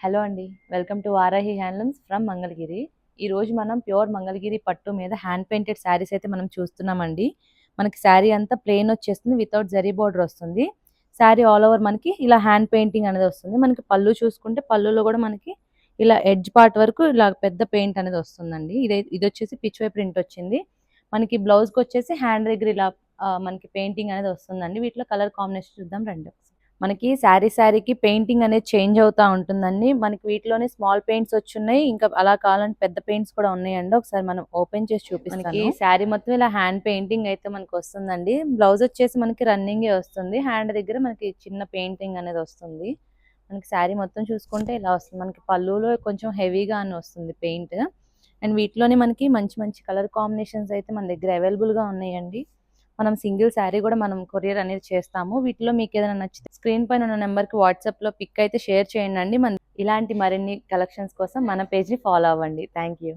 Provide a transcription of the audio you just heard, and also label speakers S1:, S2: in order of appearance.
S1: Hello అండి. Welcome to Varahi handlooms from Mangalagiri. ఈరోజు మనం ప్యూర్ మంగళగిరి పట్టు మీద హ్యాండ్ పెయింటెడ్ శారీస్ అయితే మనం చూస్తున్నామండి. మనకి శారీ అంతా ప్లెయిన్ వచ్చేస్తుంది, వితౌట్ జరీ బోర్డర్ వస్తుంది. శారీ ఆల్ ఓవర్ మనకి ఇలా హ్యాండ్ పెయింటింగ్ అనేది వస్తుంది. మనకి పళ్ళు చూసుకుంటే పళ్ళులో కూడా మనకి ఇలా ఎడ్జ్ పార్ట్ వరకు ఇలా పెద్ద పెయింట్ అనేది వస్తుందండి. ఇది వచ్చేసి పిచ్ వై ప్రింట్ వచ్చింది. మనకి బ్లౌజ్కి వచ్చేసి హ్యాండ్ దగ్గర ఇలా మనకి పెయింటింగ్ అనేది వస్తుందండి. వీటిలో కలర్ కాంబినేషన్ చూద్దాం రండి. మనకి శారీకి పెయింటింగ్ అనేది చేంజ్ అవుతా ఉంటుందండి. మనకి వీటిలోనే స్మాల్ పెయింట్స్ వచ్చున్నాయి. ఇంకా అలా కావాలంటే పెద్ద పెయింట్స్ కూడా ఉన్నాయండి. ఒకసారి మనం ఓపెన్ చేసి చూపిస్తాను. మనకి శారీ మొత్తం ఇలా హ్యాండ్ పెయింటింగ్ అయితే మనకి వస్తుందండి. బ్లౌజ్ వచ్చేసి మనకి రన్నింగే వస్తుంది. హ్యాండ్ దగ్గర మనకి చిన్న పెయింటింగ్ అనేది వస్తుంది. మనకి శారీ మొత్తం చూసుకుంటే ఇలా వస్తుంది. మనకి పళ్ళులో కొంచెం హెవీగా అని వస్తుంది పెయింట్. అండ్ వీటిలోనే మనకి మంచి మంచి కలర్ కాంబినేషన్స్ అయితే మన దగ్గర అవైలబుల్గా ఉన్నాయండి. మనం సింగిల్ శారీ కూడా మనం కొరియర్ అనేది చేస్తాము. వీటిలో మీకు ఏదైనా నచ్చితే స్క్రీన్ పైన ఉన్న నెంబర్కి వాట్సాప్లో పిక్ అయితే షేర్ చేయండి. ఇలాంటి మరిన్ని కలెక్షన్స్ కోసం మన పేజ్ని ఫాలో అవ్వండి. Thank you.